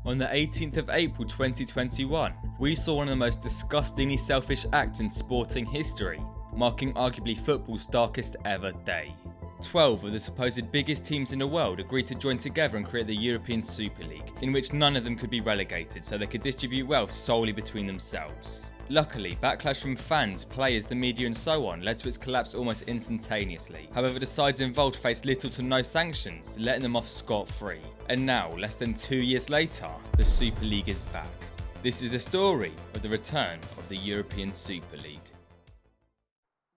On the 18th of April 2021, we saw one of the most disgustingly selfish acts in sporting history, marking arguably football's darkest ever day. 12 of the supposed biggest teams in the world agreed to join together and create the European Super League, in which none of them could be relegated so they could distribute wealth solely between themselves. Luckily, backlash from fans, players, the media and so on led to its collapse almost instantaneously. However, the sides involved faced little to no sanctions, letting them off scot-free. And now, less than 2 years later, the Super League is back. This is the story of the return of the European Super League.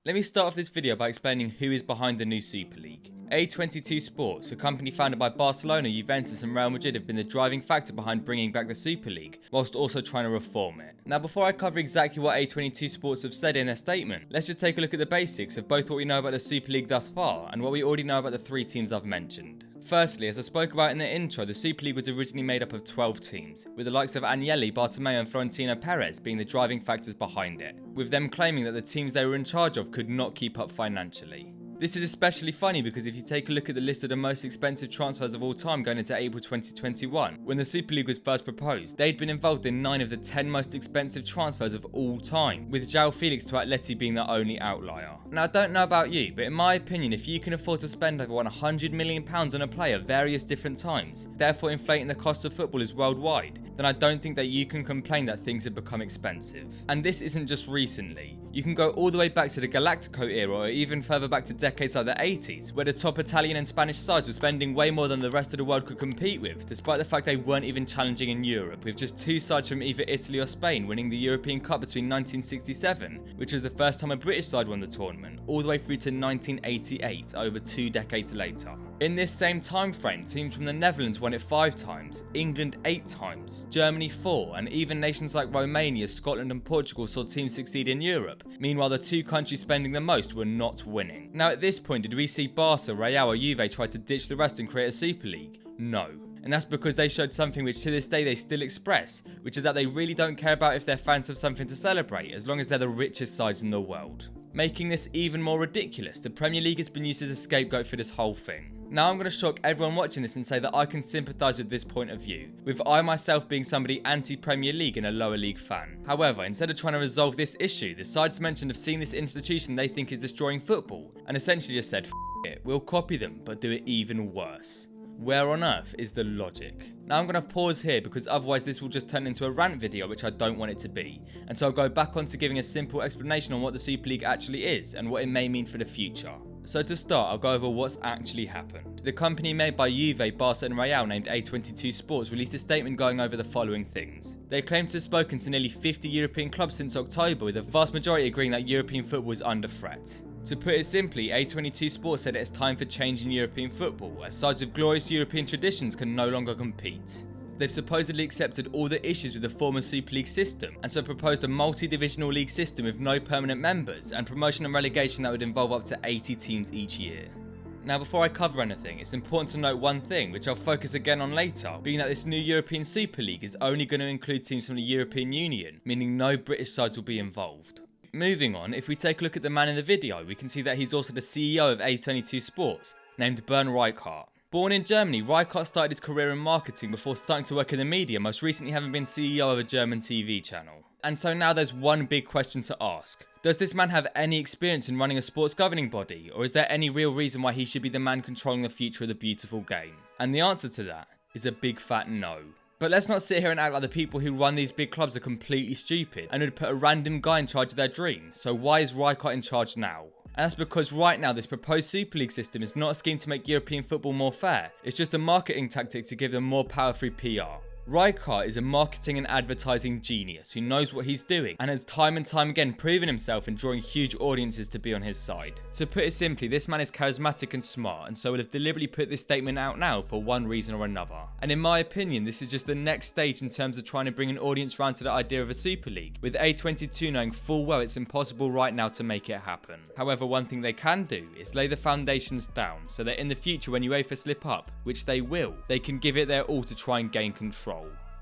Let me start off this video by explaining who is behind the new Super League. A22 Sports, a company founded by Barcelona, Juventus and Real Madrid, have been the driving factor behind bringing back the Super League, whilst also trying to reform it. Now, before I cover exactly what A22 Sports have said in their statement, let's just take a look at the basics of both what we know about the Super League thus far and what we already know about the 3 teams I've mentioned. Firstly, as I spoke about in the intro, the Super League was originally made up of 12 teams, with the likes of Agnelli, Bartomeu and Florentino Perez being the driving factors behind it, with them claiming that the teams they were in charge of could not keep up financially. This is especially funny because if you take a look at the list of the most expensive transfers of all time going into April 2021, when the Super League was first proposed, they'd been involved in 9 of the 10 most expensive transfers of all time, with João Felix to Atleti being the only outlier. Now, I don't know about you, but in my opinion, if you can afford to spend over £100 million on a player various different times, therefore inflating the cost of footballers worldwide, then I don't think that you can complain that things have become expensive. And this isn't just recently. You can go all the way back to the Galactico era or even further back to decades like the 80s, where the top Italian and Spanish sides were spending way more than the rest of the world could compete with, despite the fact they weren't even challenging in Europe, with just 2 sides from either Italy or Spain winning the European Cup between 1967, which was the first time a British side won the tournament, all the way through to 1988, over 2 decades later. In this same time frame, teams from the Netherlands won it 5 times, England 8 times, Germany 4, and even nations like Romania, Scotland and Portugal saw teams succeed in Europe. Meanwhile, the 2 countries spending the most were not winning. Now, at this point, did we see Barca, Real or Juve try to ditch the rest and create a Super League? No. And that's because they showed something which to this day they still express, which is that they really don't care about if their fans have something to celebrate, as long as they're the richest sides in the world. Making this even more ridiculous, the Premier League has been used as a scapegoat for this whole thing. Now I'm going to shock everyone watching this and say that I can sympathise with this point of view, with I myself being somebody anti-Premier League and a lower league fan. However, instead of trying to resolve this issue, the sides mentioned have seen this institution they think is destroying football, and essentially just said, F it, we'll copy them, but do it even worse. Where on earth is the logic? Now I'm going to pause here because otherwise this will just turn into a rant video, which I don't want it to be, and so I'll go back on to giving a simple explanation on what the Super League actually is and what it may mean for the future. So to start, I'll go over what's actually happened. The company made by Juve, Barca and Real named A22 Sports released a statement going over the following things. They claim to have spoken to nearly 50 European clubs since October, with the vast majority agreeing that European football is under threat. To put it simply, A22 Sports said it's time for change in European football, as sides with glorious European traditions can no longer compete. They've supposedly accepted all the issues with the former Super League system, and so proposed a multi-divisional league system with no permanent members, and promotion and relegation that would involve up to 80 teams each year. Now, before I cover anything, it's important to note one thing, which I'll focus again on later, being that this new European Super League is only going to include teams from the European Union, meaning no British sides will be involved. Moving on, if we take a look at the man in the video, we can see that he's also the CEO of A22 Sports, named Bernd Reichart. Born in Germany, Reichart started his career in marketing before starting to work in the media, most recently having been CEO of a German TV channel. And so now there's one big question to ask. Does this man have any experience in running a sports governing body, or is there any real reason why he should be the man controlling the future of the beautiful game? And the answer to that is a big fat no. But let's not sit here and act like the people who run these big clubs are completely stupid and would put a random guy in charge of their dream. So why is Reichart in charge now? And that's because right now this proposed Super League system is not a scheme to make European football more fair, it's just a marketing tactic to give them more power through PR. Reichart is a marketing and advertising genius who knows what he's doing and has time and time again proven himself in drawing huge audiences to be on his side. To put it simply, this man is charismatic and smart, and so would have deliberately put this statement out now for one reason or another. And in my opinion, this is just the next stage in terms of trying to bring an audience round to the idea of a Super League, with A22 knowing full well it's impossible right now to make it happen. However, one thing they can do is lay the foundations down so that in the future when UEFA slip up, which they will, they can give it their all to try and gain control.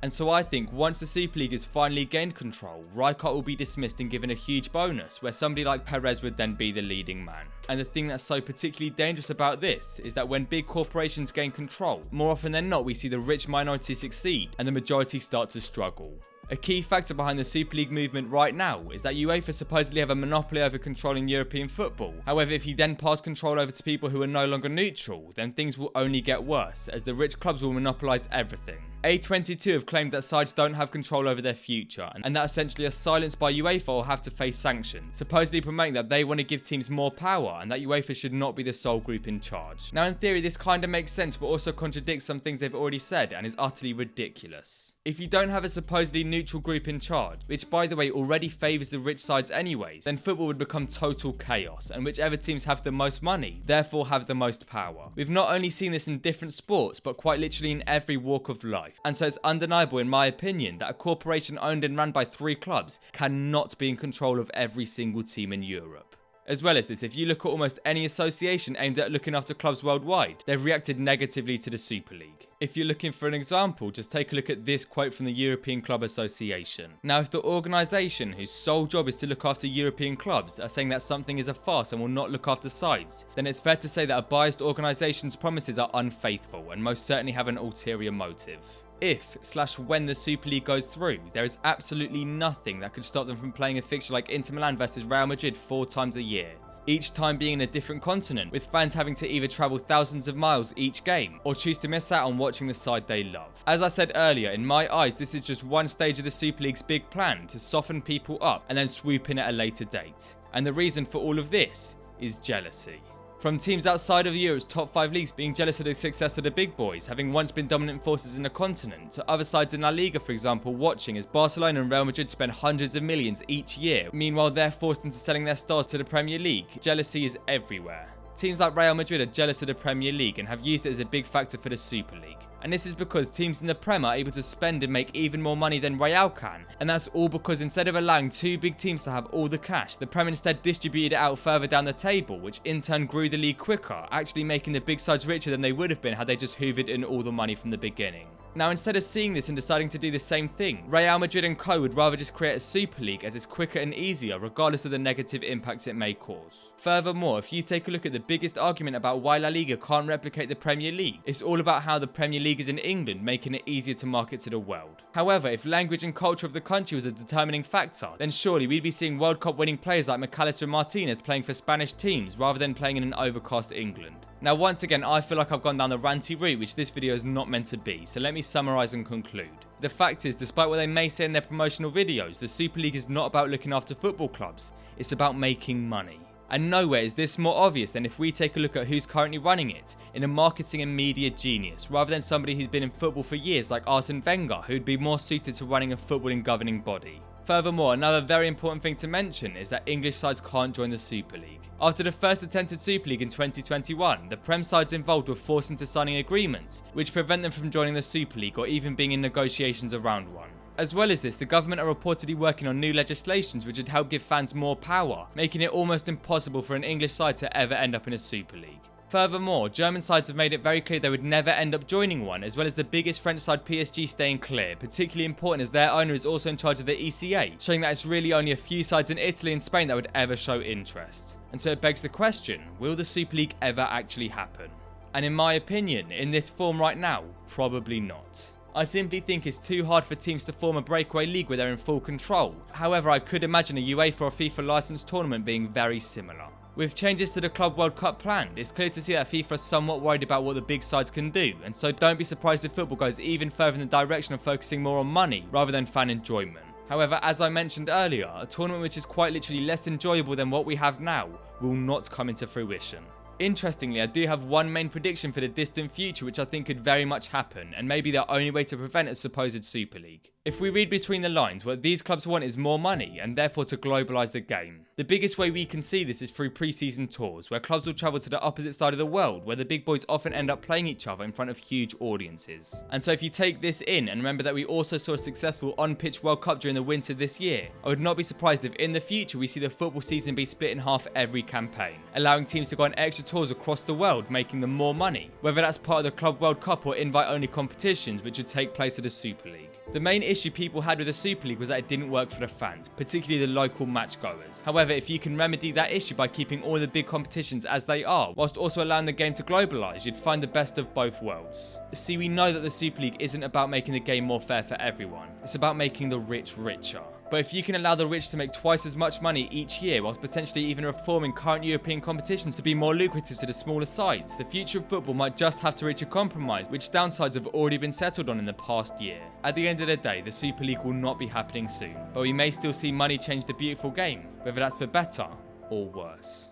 And so I think once the Super League has finally gained control, Rijkaard will be dismissed and given a huge bonus, where somebody like Perez would then be the leading man. And the thing that's so particularly dangerous about this is that when big corporations gain control, more often than not we see the rich minority succeed and the majority start to struggle. A key factor behind the Super League movement right now is that UEFA supposedly have a monopoly over controlling European football. However, if you then pass control over to people who are no longer neutral, then things will only get worse, as the rich clubs will monopolise everything. A22 have claimed that sides don't have control over their future, and that essentially a silence by UEFA will have to face sanctions, supposedly promoting that they want to give teams more power and that UEFA should not be the sole group in charge. Now in theory this kinda makes sense, but also contradicts some things they've already said and is utterly ridiculous. If you don't have a supposedly neutral group in charge, which by the way already favours the rich sides anyways, then football would become total chaos, and whichever teams have the most money, therefore have the most power. We've not only seen this in different sports, but quite literally in every walk of life. And so it's undeniable in my opinion that a corporation owned and run by 3 clubs cannot be in control of every single team in Europe. As well as this, if you look at almost any association aimed at looking after clubs worldwide, they've reacted negatively to the Super League. If you're looking for an example, just take a look at this quote from the European Club Association. Now, if the organisation whose sole job is to look after European clubs are saying that something is a farce and will not look after sides, then it's fair to say that a biased organisation's promises are unfaithful and most certainly have an ulterior motive. If/when the Super League goes through, there is absolutely nothing that could stop them from playing a fixture like Inter Milan versus Real Madrid 4 times a year, each time being in a different continent, with fans having to either travel thousands of miles each game or choose to miss out on watching the side they love. As I said earlier, in my eyes this is just one stage of the Super League's big plan to soften people up and then swoop in at a later date. And the reason for all of this is jealousy. From teams outside of Europe's top 5 leagues being jealous of the success of the big boys, having once been dominant forces in the continent, to other sides in La Liga for example watching as Barcelona and Real Madrid spend hundreds of millions each year, meanwhile they're forced into selling their stars to the Premier League. Jealousy is everywhere. Teams like Real Madrid are jealous of the Premier League and have used it as a big factor for the Super League. And this is because teams in the Prem are able to spend and make even more money than Real can, and that's all because instead of allowing 2 big teams to have all the cash, the Prem instead distributed it out further down the table, which in turn grew the league quicker, actually making the big sides richer than they would have been had they just hoovered in all the money from the beginning. Now instead of seeing this and deciding to do the same thing, Real Madrid and co would rather just create a Super League as it's quicker and easier regardless of the negative impacts it may cause. Furthermore, if you take a look at the biggest argument about why La Liga can't replicate the Premier League, it's all about how the Premier League is in England, making it easier to market to the world. However, if language and culture of the country was a determining factor, then surely we'd be seeing World Cup winning players like McAllister and Martinez playing for Spanish teams rather than playing in an overcast England. Now once again, I feel like I've gone down the ranty route which this video is not meant to be, so let me summarise and conclude. The fact is, despite what they may say in their promotional videos, the Super League is not about looking after football clubs, it's about making money. And nowhere is this more obvious than if we take a look at who's currently running it, in a marketing and media genius, rather than somebody who's been in football for years like Arsene Wenger, who'd be more suited to running a footballing governing body. Furthermore, another very important thing to mention is that English sides can't join the Super League. After the first attempted Super League in 2021, the Prem sides involved were forced into signing agreements, which prevent them from joining the Super League or even being in negotiations around one. As well as this, the government are reportedly working on new legislations which would help give fans more power, making it almost impossible for an English side to ever end up in a Super League. Furthermore, German sides have made it very clear they would never end up joining one, as well as the biggest French side PSG staying clear, particularly important as their owner is also in charge of the ECA, showing that it's really only a few sides in Italy and Spain that would ever show interest. And so it begs the question, will the Super League ever actually happen? And in my opinion, in this form right now, probably not. I simply think it's too hard for teams to form a breakaway league where they're in full control. However, I could imagine a UEFA or FIFA licensed tournament being very similar. With changes to the Club World Cup planned, it's clear to see that FIFA are somewhat worried about what the big sides can do, and so don't be surprised if football goes even further in the direction of focusing more on money rather than fan enjoyment. However, as I mentioned earlier, a tournament which is quite literally less enjoyable than what we have now will not come into fruition. Interestingly, I do have one main prediction for the distant future which I think could very much happen, and maybe the only way to prevent a supposed Super League. If we read between the lines, what these clubs want is more money and therefore to globalise the game. The biggest way we can see this is through pre-season tours, where clubs will travel to the opposite side of the world, where the big boys often end up playing each other in front of huge audiences. And so if you take this in and remember that we also saw a successful on-pitch World Cup during the winter this year, I would not be surprised if in the future we see the football season be split in half every campaign, allowing teams to go on extra tours across the world, making them more money, whether that's part of the Club World Cup or invite-only competitions which would take place at the Super League. The main issue people had with the Super League was that it didn't work for the fans, particularly the local matchgoers. However, if you can remedy that issue by keeping all the big competitions as they are, whilst also allowing the game to globalise, you'd find the best of both worlds. See, we know that the Super League isn't about making the game more fair for everyone, it's about making the rich richer. But if you can allow the rich to make twice as much money each year whilst potentially even reforming current European competitions to be more lucrative to the smaller sides, the future of football might just have to reach a compromise, which downsides have already been settled on in the past year. At the end of the day, the Super League will not be happening soon, but we may still see money change the beautiful game, whether that's for better or worse.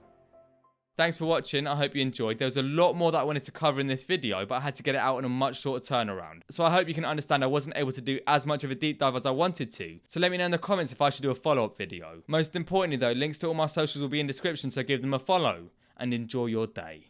Thanks for watching, I hope you enjoyed. There was a lot more that I wanted to cover in this video, but I had to get it out in a much shorter turnaround. So I hope you can understand I wasn't able to do as much of a deep dive as I wanted to. So let me know in the comments if I should do a follow-up video. Most importantly though, links to all my socials will be in the description, so give them a follow, and enjoy your day.